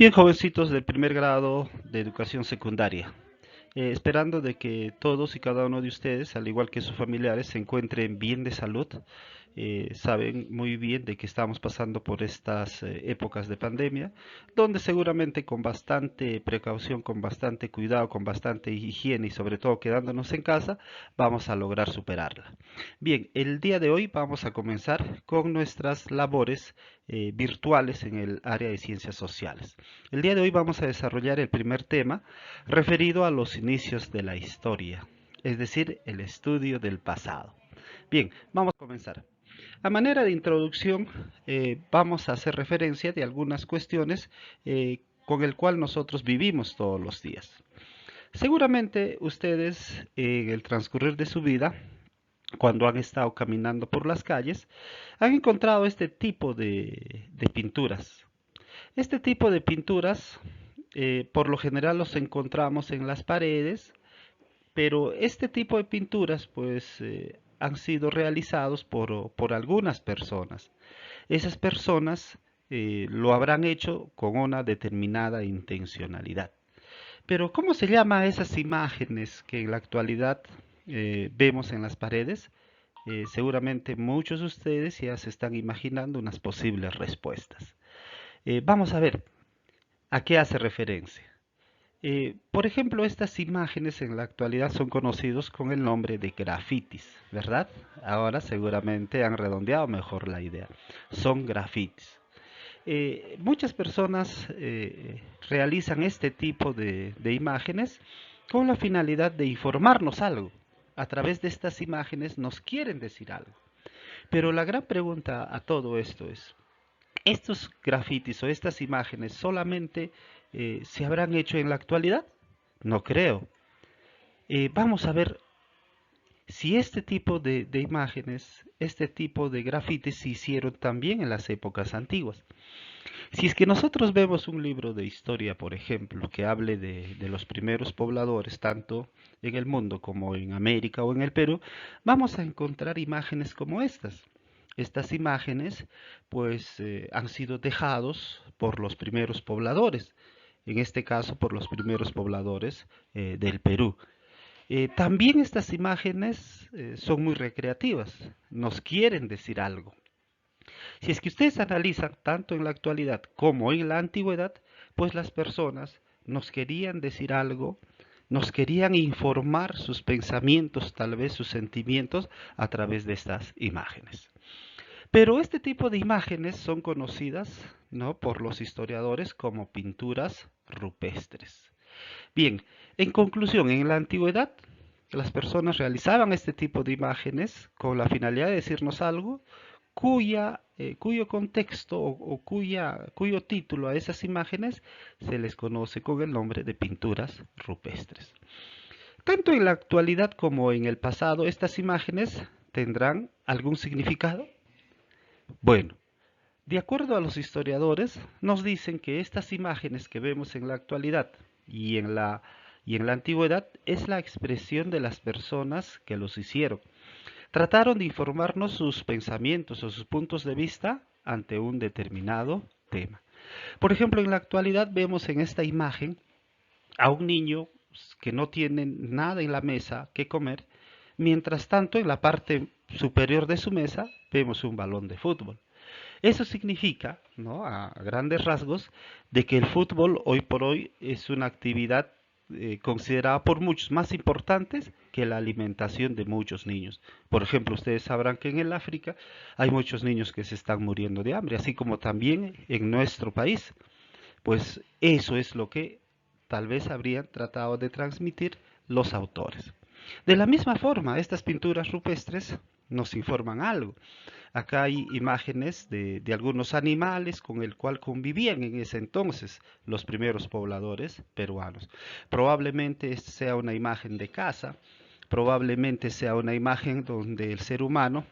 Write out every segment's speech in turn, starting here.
Bien, jovencitos del primer grado de educación secundaria, esperando de que todos y cada uno de ustedes, al igual que sus familiares, se encuentren bien de salud. Saben muy bien de que estamos pasando por estas épocas de pandemia, donde seguramente con bastante precaución, con bastante cuidado, con bastante higiene y sobre todo quedándonos en casa, vamos a lograr superarla. Bien, el día de hoy vamos a comenzar con nuestras labores virtuales en el área de ciencias sociales. El día de hoy vamos a desarrollar el primer tema referido a los inicios de la historia, es decir, el estudio del pasado. Bien, vamos a comenzar. A manera de introducción, vamos a hacer referencia de algunas cuestiones con el cual nosotros vivimos todos los días. Seguramente ustedes en el transcurrir de su vida, cuando han estado caminando por las calles, han encontrado este tipo de pinturas. Este tipo de pinturas, por lo general los encontramos en las paredes, pero este tipo de pinturas, pues, han sido realizados por algunas personas. Esas personas lo habrán hecho con una determinada intencionalidad. Pero, ¿cómo se llama esas imágenes que en la actualidad vemos en las paredes? Seguramente muchos de ustedes ya se están imaginando unas posibles respuestas. Vamos a ver a qué hace referencia. Por ejemplo, estas imágenes en la actualidad son conocidos con el nombre de grafitis, ¿verdad? Ahora seguramente han redondeado mejor la idea. Son grafitis. Muchas personas realizan este tipo de imágenes con la finalidad de informarnos algo. A través de estas imágenes nos quieren decir algo. Pero la gran pregunta a todo esto es, ¿estos grafitis o estas imágenes solamente se habrán hecho en la actualidad? No creo. Vamos a ver si este tipo de imágenes, este tipo de grafitis se hicieron también en las épocas antiguas. Si es que nosotros vemos un libro de historia, por ejemplo, que hable de los primeros pobladores, tanto en el mundo como en América o en el Perú, vamos a encontrar imágenes como estas. Estas imágenes, pues, han sido dejados por los primeros pobladores, en este caso por los primeros pobladores del Perú. También estas imágenes son muy recreativas, nos quieren decir algo. Si es que ustedes analizan tanto en la actualidad como en la antigüedad, pues las personas nos querían decir algo, nos querían informar sus pensamientos, tal vez sus sentimientos, a través de estas imágenes. Pero este tipo de imágenes son conocidas, ¿no?, por los historiadores como pinturas rupestres. Bien, en conclusión, en la antigüedad las personas realizaban este tipo de imágenes con la finalidad de decirnos algo cuyo contexto cuyo título a esas imágenes se les conoce con el nombre de pinturas rupestres. Tanto en la actualidad como en el pasado, estas imágenes tendrán algún significado. Bueno, de acuerdo a los historiadores, nos dicen que estas imágenes que vemos en la actualidad y en la antigüedad es la expresión de las personas que los hicieron. Trataron de informarnos sus pensamientos o sus puntos de vista ante un determinado tema. Por ejemplo, en la actualidad vemos en esta imagen a un niño que no tiene nada en la mesa que comer, mientras tanto en la parte superior de su mesa vemos un balón de fútbol. Eso significa, ¿no?, a grandes rasgos, de que el fútbol hoy por hoy es una actividad considerada por muchos más importantes que la alimentación de muchos niños. Por ejemplo, ustedes sabrán que en el África hay muchos niños que se están muriendo de hambre, así como también en nuestro país. Pues eso es lo que tal vez habrían tratado de transmitir los autores. De la misma forma, estas pinturas rupestres nos informan algo. Acá hay imágenes de algunos animales con el cual convivían en ese entonces los primeros pobladores peruanos. Probablemente sea una imagen de caza, probablemente sea una imagen donde el ser humano,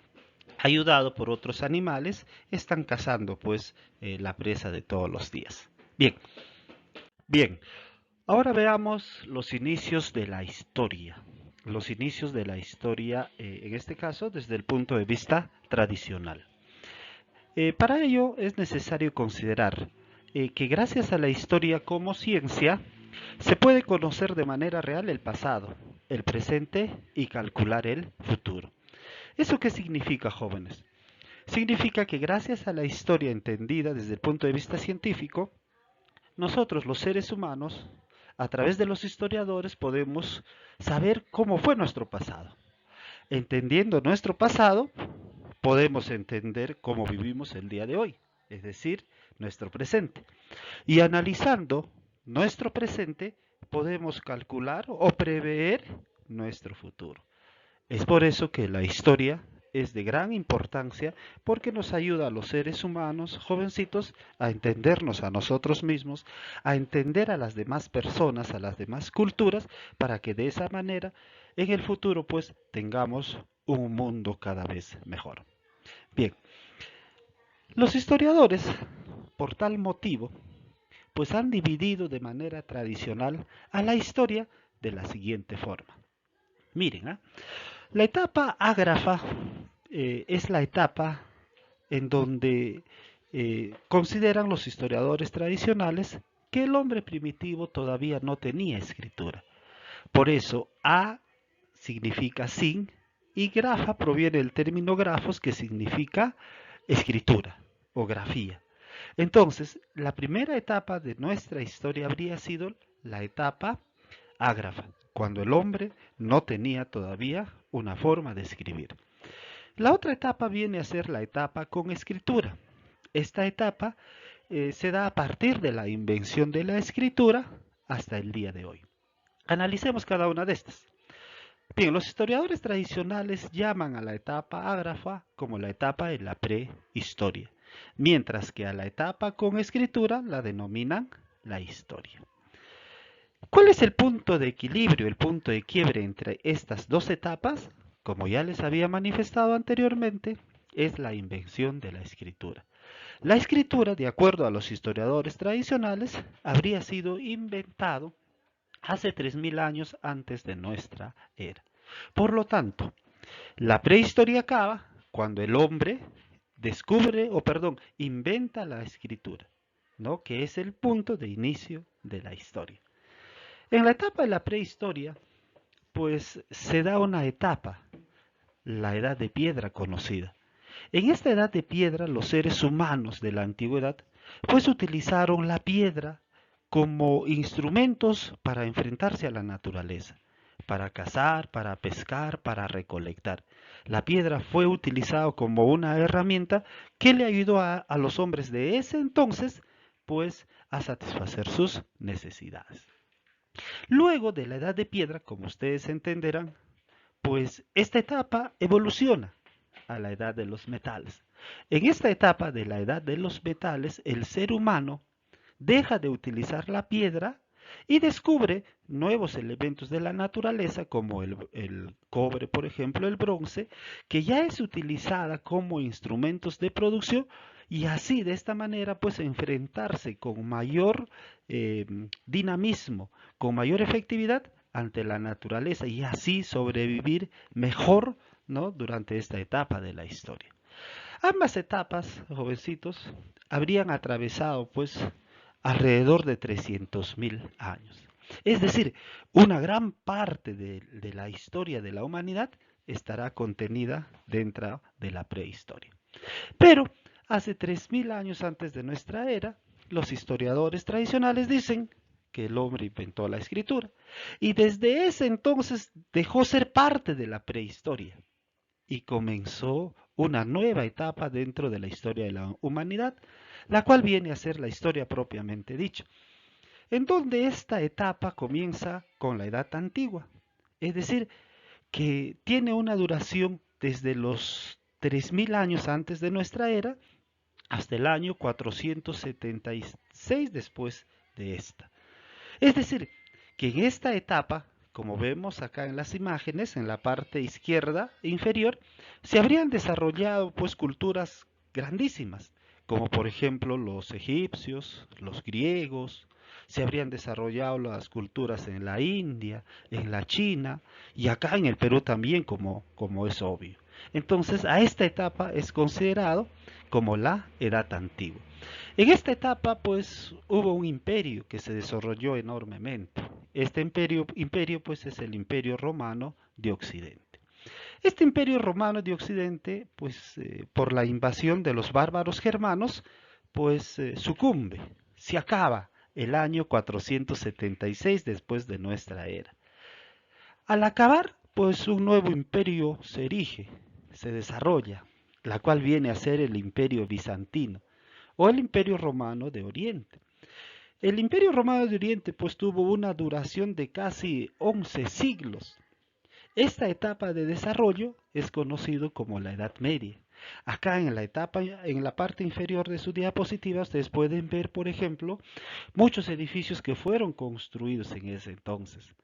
ayudado por otros animales, están cazando pues la presa de todos los días. Bien, bien, ahora veamos los inicios de la historia. Los inicios de la historia, en este caso, desde el punto de vista tradicional. Para ello es necesario considerar que gracias a la historia como ciencia se puede conocer de manera real el pasado, el presente y calcular el futuro. ¿Eso qué significa, jóvenes? Significa que gracias a la historia entendida desde el punto de vista científico, nosotros los seres humanos, a través de los historiadores, podemos saber cómo fue nuestro pasado. Entendiendo nuestro pasado, podemos entender cómo vivimos el día de hoy, es decir, nuestro presente. Y analizando nuestro presente, podemos calcular o prever nuestro futuro. Es por eso que la historia es de gran importancia porque nos ayuda a los seres humanos, jovencitos, a entendernos a nosotros mismos, a entender a las demás personas, a las demás culturas, para que de esa manera en el futuro pues tengamos un mundo cada vez mejor. Bien, los historiadores, por tal motivo, pues han dividido de manera tradicional a la historia de la siguiente forma. Miren, la etapa ágrafa es la etapa en donde consideran los historiadores tradicionales que el hombre primitivo todavía no tenía escritura. Por eso A significa sin y grafa proviene del término grafos que significa escritura o grafía. Entonces, la primera etapa de nuestra historia habría sido la etapa ágrafa, cuando el hombre no tenía todavía una forma de escribir. La otra etapa viene a ser la etapa con escritura. Esta etapa se da a partir de la invención de la escritura hasta el día de hoy. Analicemos cada una de estas. Bien, los historiadores tradicionales llaman a la etapa ágrafa como la etapa de la prehistoria, mientras que a la etapa con escritura la denominan la historia. ¿Cuál es el punto de equilibrio, el punto de quiebre entre estas dos etapas? Como ya les había manifestado anteriormente, es la invención de la escritura. La escritura, de acuerdo a los historiadores tradicionales, habría sido inventado hace 3000 años antes de nuestra era. Por lo tanto, la prehistoria acaba cuando el hombre descubre, o perdón, inventa la escritura, ¿no? Que es el punto de inicio de la historia. En la etapa de la prehistoria, pues se da una etapa, la edad de piedra conocida. En esta edad de piedra, los seres humanos de la antigüedad, pues utilizaron la piedra como instrumentos para enfrentarse a la naturaleza, para cazar, para pescar, para recolectar. La piedra fue utilizada como una herramienta que le ayudó a los hombres de ese entonces, pues, a satisfacer sus necesidades. Luego de la edad de piedra, como ustedes entenderán, pues esta etapa evoluciona a la edad de los metales. En esta etapa de la edad de los metales, el ser humano deja de utilizar la piedra y descubre nuevos elementos de la naturaleza como el cobre, por ejemplo, el bronce, que ya es utilizada como instrumentos de producción y así de esta manera pues enfrentarse con mayor dinamismo, con mayor efectividad ante la naturaleza y así sobrevivir mejor, ¿no? Durante esta etapa de la historia. Ambas etapas, jovencitos, habrían atravesado pues alrededor de 300.000 años. Es decir, una gran parte de la historia de la humanidad estará contenida dentro de la prehistoria. Pero hace 3000 años antes de nuestra era, los historiadores tradicionales dicen que el hombre inventó la escritura y desde ese entonces dejó ser parte de la prehistoria y comenzó una nueva etapa dentro de la historia de la humanidad, la cual viene a ser la historia propiamente dicha, en donde esta etapa comienza con la edad antigua, es decir, que tiene una duración desde los 3000 años antes de nuestra era hasta el año 476 después de esta. Es decir, que en esta etapa, como vemos acá en las imágenes, en la parte izquierda inferior, se habrían desarrollado pues culturas grandísimas, como por ejemplo los egipcios, los griegos, se habrían desarrollado las culturas en la India, en la China y acá en el Perú también, como es obvio. Entonces, a esta etapa es considerado como la edad antigua. En esta etapa, pues, hubo un imperio que se desarrolló enormemente. Este imperio, pues, es el Imperio Romano de Occidente. Este Imperio Romano de Occidente, pues, por la invasión de los bárbaros germanos, pues, sucumbe, se acaba el año 476 después de nuestra era. Al acabar, pues, un nuevo imperio se erige, se desarrolla, la cual viene a ser el Imperio Bizantino o el Imperio Romano de Oriente. El Imperio Romano de Oriente pues tuvo una duración de casi 11 siglos. Esta etapa de desarrollo es conocido como la Edad Media. Acá en la parte inferior de su diapositiva ustedes pueden ver, por ejemplo, muchos edificios que fueron construidos en ese entonces.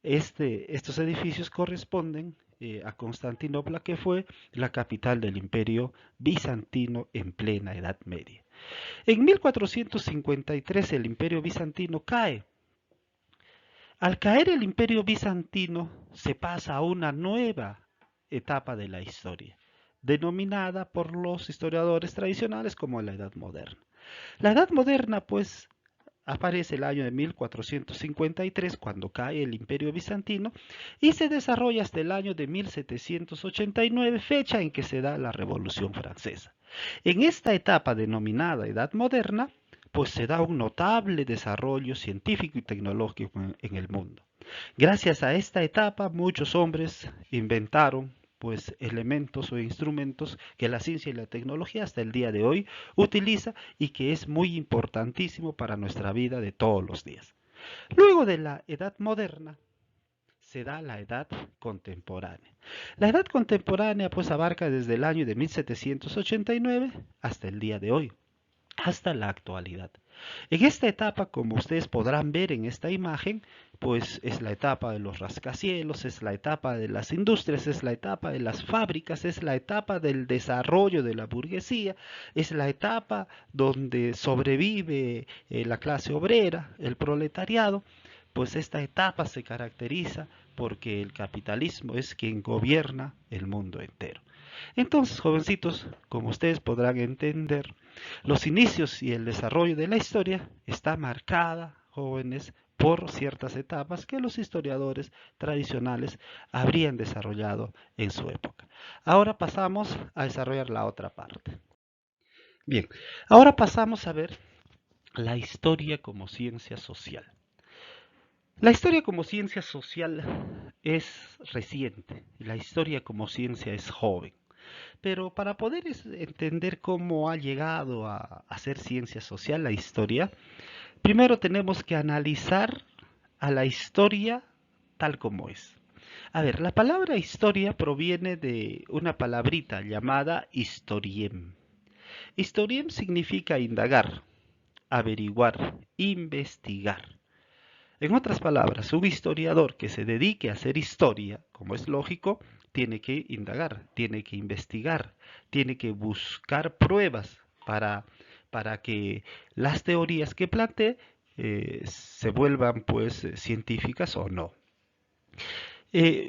Estos edificios corresponden a Constantinopla, que fue la capital del Imperio Bizantino en plena Edad Media. En 1453 el Imperio Bizantino cae. Al caer el Imperio Bizantino se pasa a una nueva etapa de la historia, denominada por los historiadores tradicionales como la Edad Moderna. La Edad Moderna, pues, aparece el año de 1453 cuando cae el Imperio Bizantino y se desarrolla hasta el año de 1789, fecha en que se da la Revolución Francesa. En esta etapa denominada Edad Moderna, pues se da un notable desarrollo científico y tecnológico en el mundo. Gracias a esta etapa, muchos hombres inventaron pues elementos o instrumentos que la ciencia y la tecnología hasta el día de hoy utiliza y que es muy importantísimo para nuestra vida de todos los días. Luego de la Edad Moderna se da la Edad Contemporánea. La Edad Contemporánea pues abarca desde el año de 1789 hasta el día de hoy, hasta la actualidad. En esta etapa, como ustedes podrán ver en esta imagen, pues es la etapa de los rascacielos, es la etapa de las industrias, es la etapa de las fábricas, es la etapa del desarrollo de la burguesía, es la etapa donde sobrevive la clase obrera, el proletariado. Pues esta etapa se caracteriza porque el capitalismo es quien gobierna el mundo entero. Entonces, jovencitos, como ustedes podrán entender, los inicios y el desarrollo de la historia está marcada, jóvenes, por ciertas etapas que los historiadores tradicionales habrían desarrollado en su época. Ahora pasamos a desarrollar la otra parte. Bien, ahora pasamos a ver la historia como ciencia social. La historia como ciencia social es reciente, y la historia como ciencia es joven. Pero para poder entender cómo ha llegado a ser ciencia social la historia, primero tenemos que analizar a la historia tal como es. A ver, la palabra historia proviene de una palabrita llamada historiem. Historiem significa indagar, averiguar, investigar. En otras palabras, un historiador que se dedique a hacer historia, como es lógico, tiene que indagar, tiene que investigar, tiene que buscar pruebas para que las teorías que plantee se vuelvan pues científicas o no.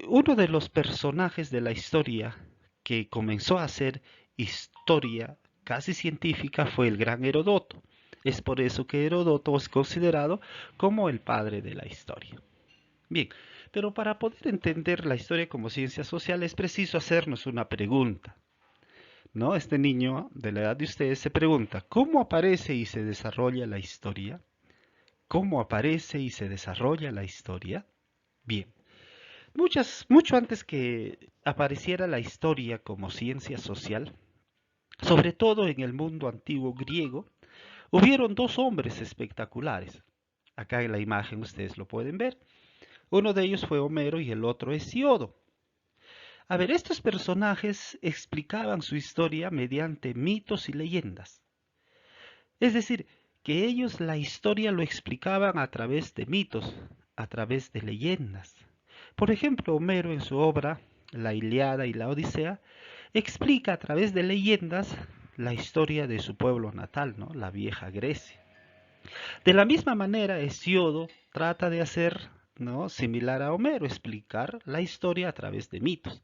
Uno de los personajes de la historia que comenzó a hacer historia casi científica fue el gran Herodoto. Es por eso que Heródoto es considerado como el padre de la historia. Bien, pero para poder entender la historia como ciencia social es preciso hacernos una pregunta, ¿no? Este niño de la edad de ustedes se pregunta, ¿cómo aparece y se desarrolla la historia? ¿Cómo aparece y se desarrolla la historia? Bien, mucho antes que apareciera la historia como ciencia social, sobre todo en el mundo antiguo griego, hubieron dos hombres espectaculares. Acá en la imagen ustedes lo pueden ver. Uno de ellos fue Homero y el otro es Siodo. A ver, estos personajes explicaban su historia mediante mitos y leyendas. Es decir, que ellos la historia lo explicaban a través de mitos, a través de leyendas. Por ejemplo, Homero en su obra La Ilíada y la Odisea explica a través de leyendas la historia de su pueblo natal, ¿no? La vieja Grecia. De la misma manera, Hesiodo trata de hacer ¿no? Similar a Homero, explicar la historia a través de mitos.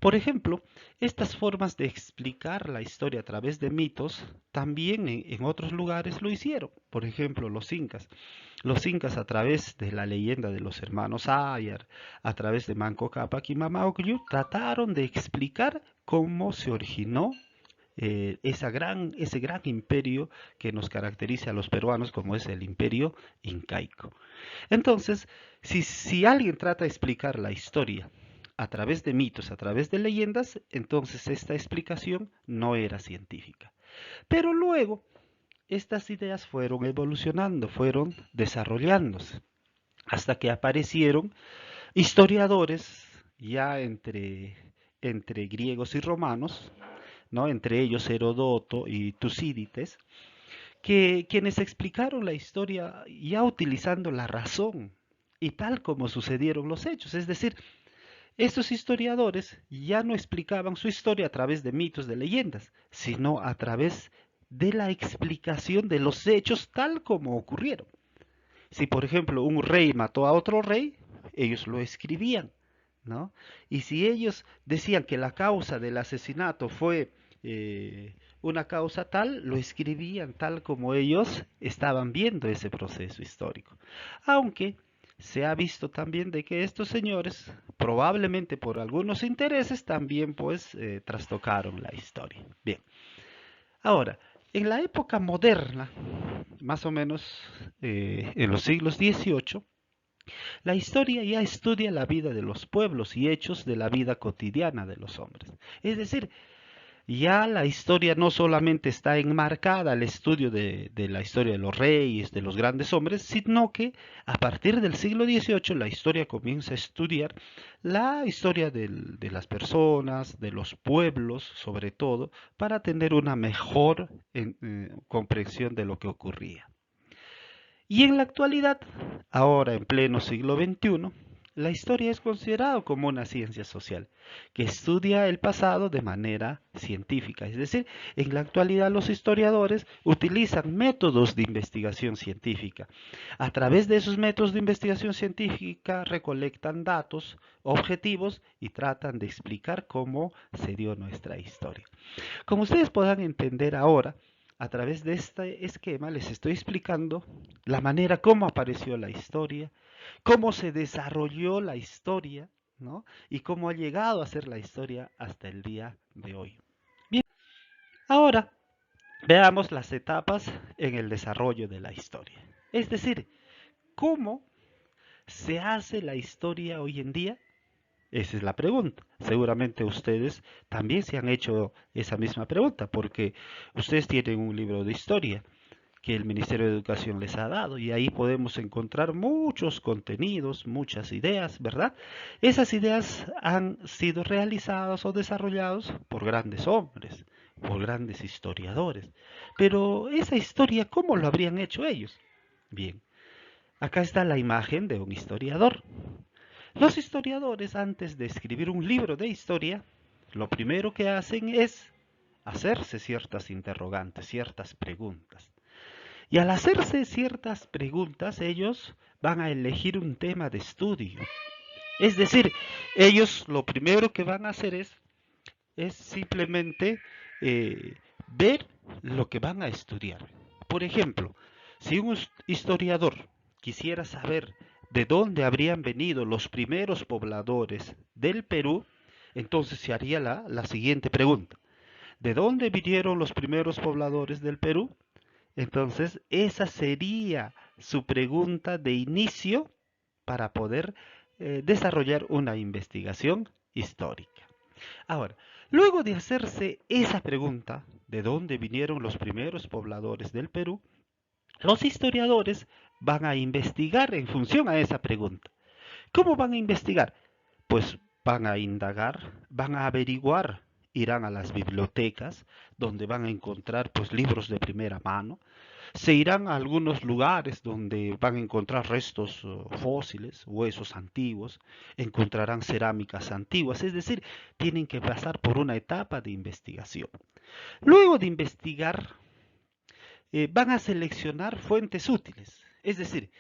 Por ejemplo, estas formas de explicar la historia a través de mitos también en otros lugares lo hicieron. Por ejemplo, los incas. Los incas a través de la leyenda de los hermanos Ayar, a través de Manco Cápac y Mama Ocllo, trataron de explicar cómo se originó ese gran imperio que nos caracteriza a los peruanos como es el imperio incaico. Entonces, si alguien trata de explicar la historia a través de mitos, a través de leyendas, entonces esta explicación no era científica. Pero luego, estas ideas fueron evolucionando, fueron desarrollándose, hasta que aparecieron historiadores ya entre griegos y romanos, ¿no? Entre ellos Herodoto y Tucídides, quienes explicaron la historia ya utilizando la razón y tal como sucedieron los hechos. Es decir, estos historiadores ya no explicaban su historia a través de mitos, de leyendas, sino a través de la explicación de los hechos tal como ocurrieron. Si, por ejemplo, un rey mató a otro rey, ellos lo escribían, ¿no? Y si ellos decían que la causa del asesinato fue una causa tal, lo escribían tal como ellos estaban viendo ese proceso histórico. Aunque se ha visto también de que estos señores, probablemente por algunos intereses, también pues trastocaron la historia. Bien, ahora, en la época moderna, más o menos en los siglos XVIII, la historia ya estudia la vida de los pueblos y hechos de la vida cotidiana de los hombres. Es decir, ya la historia no solamente está enmarcada al estudio de la historia de los reyes, de los grandes hombres, sino que a partir del siglo XVIII la historia comienza a estudiar la historia de las personas, de los pueblos, sobre todo, para tener una mejor comprensión de lo que ocurría. Y en la actualidad, ahora en pleno siglo XXI, la historia es considerada como una ciencia social, que estudia el pasado de manera científica. Es decir, en la actualidad los historiadores utilizan métodos de investigación científica. A través de esos métodos de investigación científica recolectan datos objetivos y tratan de explicar cómo se dio nuestra historia. Como ustedes podrán entender ahora, a través de este esquema les estoy explicando la manera como apareció la historia, cómo se desarrolló la historia, ¿no? Y cómo ha llegado a ser la historia hasta el día de hoy. Bien, ahora veamos las etapas en el desarrollo de la historia. Es decir, cómo se hace la historia hoy en día. Esa es la pregunta. Seguramente ustedes también se han hecho esa misma pregunta, porque ustedes tienen un libro de historia que el Ministerio de Educación les ha dado y ahí podemos encontrar muchos contenidos, muchas ideas, ¿verdad? Esas ideas han sido realizadas o desarrolladas por grandes hombres, por grandes historiadores. Pero esa historia, ¿cómo lo habrían hecho ellos? Bien, acá está la imagen de un historiador. Los historiadores, antes de escribir un libro de historia, lo primero que hacen es hacerse ciertas interrogantes, ciertas preguntas. Y al hacerse ciertas preguntas, ellos van a elegir un tema de estudio. Es decir, ellos lo primero que van a hacer es simplemente ver lo que van a estudiar. Por ejemplo, si un historiador quisiera saber de dónde habrían venido los primeros pobladores del Perú, entonces se haría la siguiente pregunta. ¿De dónde vinieron los primeros pobladores del Perú? Entonces, esa sería su pregunta de inicio para poder desarrollar una investigación histórica. Ahora, luego de hacerse esa pregunta, ¿de dónde vinieron los primeros pobladores del Perú? Los historiadores van a investigar en función a esa pregunta. ¿Cómo van a investigar? Pues van a indagar, van a averiguar, irán a las bibliotecas donde van a encontrar pues libros de primera mano, se irán a algunos lugares donde van a encontrar restos fósiles, huesos antiguos, encontrarán cerámicas antiguas, es decir, tienen que pasar por una etapa de investigación. Luego de investigar, van a seleccionar fuentes útiles, es decir,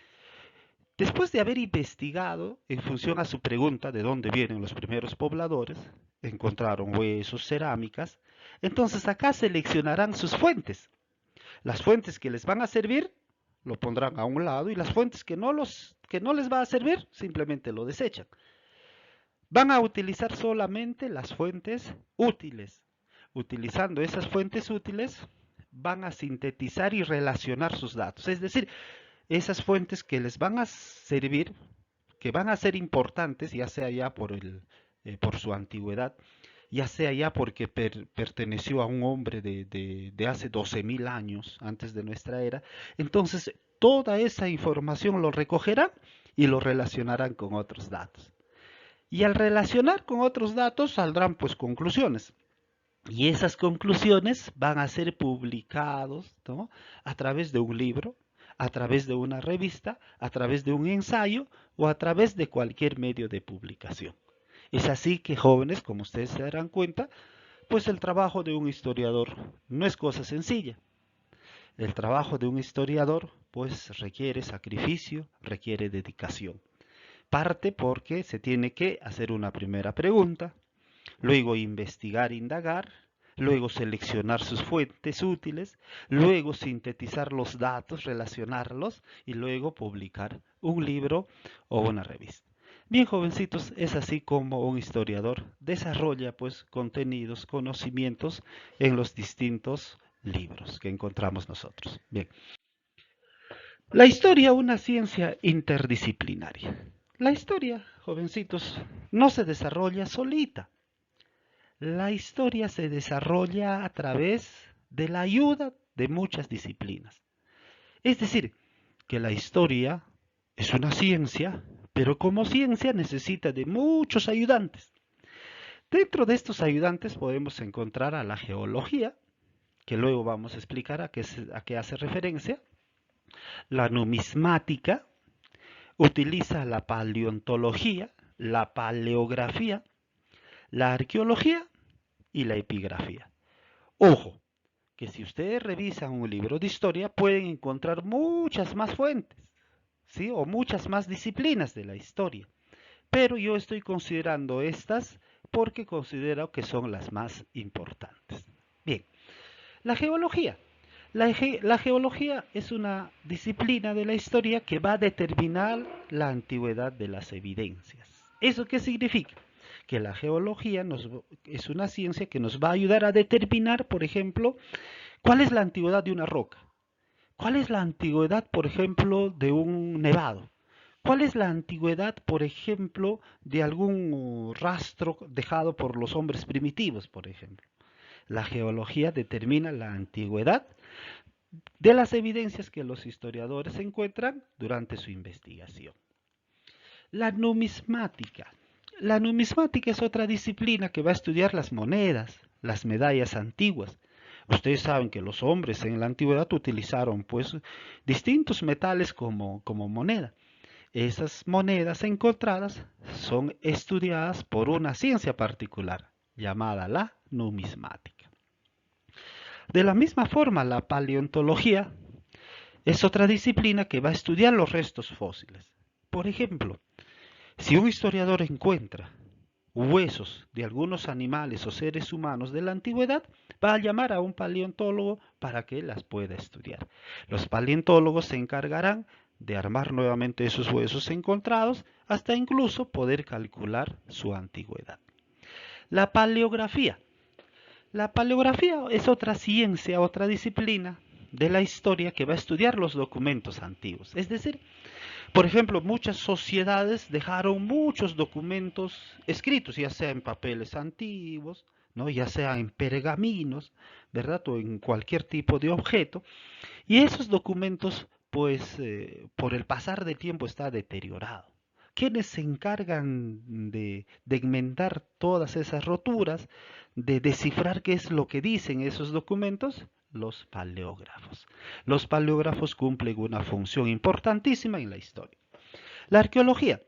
Después de haber investigado en función a su pregunta de dónde vienen los primeros pobladores, encontraron huesos, cerámicas, entonces acá seleccionarán sus fuentes. Las fuentes que les van a servir lo pondrán a un lado y las fuentes que no les va a servir simplemente lo desechan. Van a utilizar solamente las fuentes útiles. Utilizando esas fuentes útiles, van a sintetizar y relacionar sus datos. Es decir, esas fuentes que les van a servir, que van a ser importantes, ya sea ya por su antigüedad, ya sea ya porque perteneció a un hombre de hace 12.000 años antes de nuestra era, entonces toda esa información lo recogerán y lo relacionarán con otros datos. Y al relacionar con otros datos saldrán pues conclusiones. Y esas conclusiones van a ser publicados, ¿no?, a través de un libro, a través de una revista, a través de un ensayo o a través de cualquier medio de publicación. Es así que, jóvenes, como ustedes se darán cuenta, pues el trabajo de un historiador no es cosa sencilla. El trabajo de un historiador pues requiere sacrificio, requiere dedicación. Parte porque se tiene que hacer una primera pregunta, luego investigar, indagar, luego seleccionar sus fuentes útiles, luego sintetizar los datos, relacionarlos y luego publicar un libro o una revista. Bien, jovencitos, es así como un historiador desarrolla pues contenidos, conocimientos en los distintos libros que encontramos nosotros. Bien, la historia, una ciencia interdisciplinaria. La historia, jovencitos, no se desarrolla solita. La historia se desarrolla a través de la ayuda de muchas disciplinas. Es decir, que la historia es una ciencia, pero como ciencia necesita de muchos ayudantes. Dentro de estos ayudantes podemos encontrar a la geología, que luego vamos a explicar a qué hace referencia, la numismática, utiliza la paleontología, la paleografía, la arqueología y la epigrafía. Ojo, que si ustedes revisan un libro de historia pueden encontrar muchas más fuentes, ¿sí?, o muchas más disciplinas de la historia. Pero yo estoy considerando estas porque considero que son las más importantes. Bien, la geología. La geología es una disciplina de la historia que va a determinar la antigüedad de las evidencias. ¿Eso qué significa? Que la geología es una ciencia que nos va a ayudar a determinar, por ejemplo, cuál es la antigüedad de una roca, cuál es la antigüedad, por ejemplo, de un nevado, cuál es la antigüedad, por ejemplo, de algún rastro dejado por los hombres primitivos, por ejemplo. La geología determina la antigüedad de las evidencias que los historiadores encuentran durante su investigación. La numismática. La numismática es otra disciplina que va a estudiar las monedas, las medallas antiguas. Ustedes saben que los hombres en la antigüedad utilizaron pues distintos metales como moneda. Esas monedas encontradas son estudiadas por una ciencia particular llamada la numismática. De la misma forma, la paleontología es otra disciplina que va a estudiar los restos fósiles. Por ejemplo, si un historiador encuentra huesos de algunos animales o seres humanos de la antigüedad, va a llamar a un paleontólogo para que las pueda estudiar. Los paleontólogos se encargarán de armar nuevamente esos huesos encontrados hasta incluso poder calcular su antigüedad. La paleografía. La paleografía es otra ciencia, otra disciplina de la historia que va a estudiar los documentos antiguos. Es decir, por ejemplo, muchas sociedades dejaron muchos documentos escritos, ya sea en papeles antiguos, ¿no?, ya sea en pergaminos, ¿verdad?, o en cualquier tipo de objeto, y esos documentos, pues, por el pasar del tiempo está deteriorado. ¿Quiénes se encargan de enmendar todas esas roturas, de descifrar qué es lo que dicen esos documentos? Los paleógrafos. Los paleógrafos cumplen una función importantísima en la historia. La arqueología.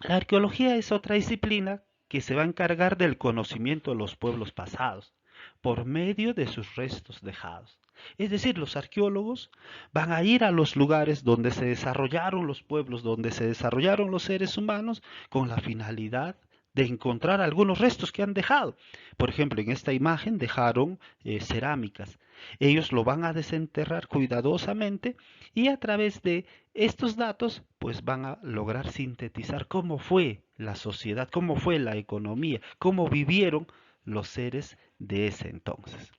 La arqueología es otra disciplina que se va a encargar del conocimiento de los pueblos pasados. por medio de sus restos dejados. Es decir, los arqueólogos van a ir a los lugares donde se desarrollaron los pueblos, donde se desarrollaron los seres humanos, con la finalidad de encontrar algunos restos que han dejado. Por ejemplo, en esta imagen dejaron cerámicas. Ellos lo van a desenterrar cuidadosamente y a través de estos datos, pues van a lograr sintetizar cómo fue la sociedad, cómo fue la economía, cómo vivieron los seres de ese entonces.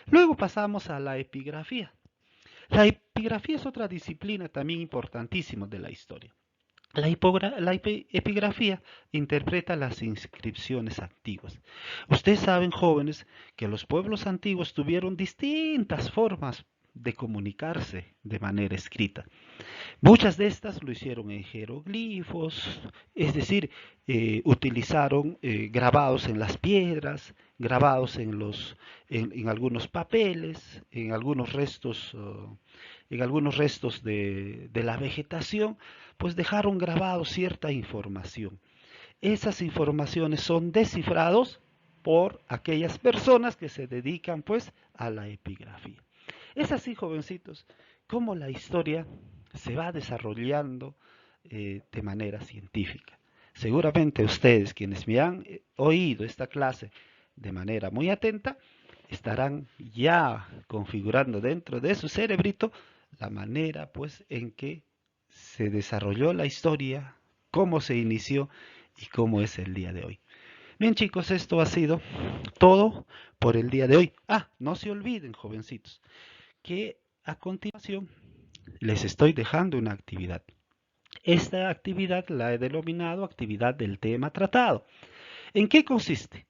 Luego pasamos a la epigrafía. La epigrafía es otra disciplina también importantísima de la historia. La epigrafía interpreta las inscripciones antiguas. Ustedes saben, jóvenes, que los pueblos antiguos tuvieron distintas formas de comunicarse de manera escrita. Muchas de estas lo hicieron en jeroglifos, es decir, utilizaron grabados en las piedras, grabados en algunos papeles, en algunos restos de la vegetación, pues dejaron grabado cierta información. Esas informaciones son descifrados por aquellas personas que se dedican pues a la epigrafía. Es así, jovencitos, como la historia se va desarrollando de manera científica. Seguramente ustedes, quienes me han oído esta clase de manera muy atenta, estarán ya configurando dentro de su cerebrito la manera pues en que se desarrolló la historia, cómo se inició y cómo es el día de hoy. Bien, chicos, esto ha sido todo por el día de hoy. No se olviden, jovencitos, que a continuación les estoy dejando una actividad. Esta actividad la he denominado actividad del tema tratado. ¿En qué consiste?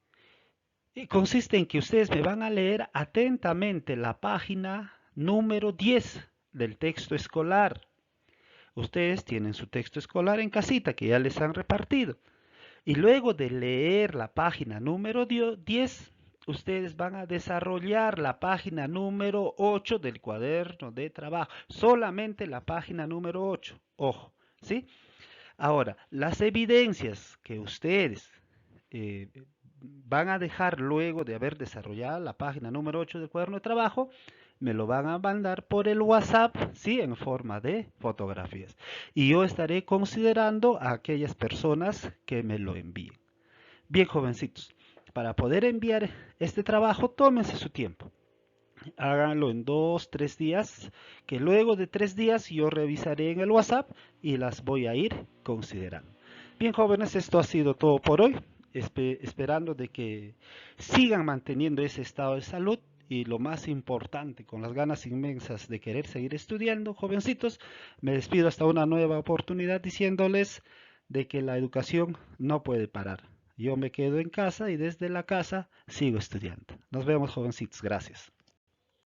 Consiste en que ustedes me van a leer atentamente la página número 10 del texto escolar. Ustedes tienen su texto escolar en casita que ya les han repartido. Y luego de leer la página número 10, ustedes van a desarrollar la página número 8 del cuaderno de trabajo. Solamente la página número 8. Ojo, ¿sí? Ahora, las evidencias que ustedes eh, van a dejar luego de haber desarrollado la página número 8 del cuaderno de trabajo, me lo van a mandar por el WhatsApp, sí, en forma de fotografías. Y yo estaré considerando a aquellas personas que me lo envíen. Bien, jovencitos, para poder enviar este trabajo, tómense su tiempo. Háganlo en 2, 3 días, que luego de 3 días yo revisaré en el WhatsApp y las voy a ir considerando. Bien, jóvenes, esto ha sido todo por hoy, esperando de que sigan manteniendo ese estado de salud y lo más importante, con las ganas inmensas de querer seguir estudiando. Jovencitos, me despido hasta una nueva oportunidad diciéndoles de que la educación no puede parar. Yo me quedo en casa y desde la casa sigo estudiando. Nos vemos, jovencitos. Gracias.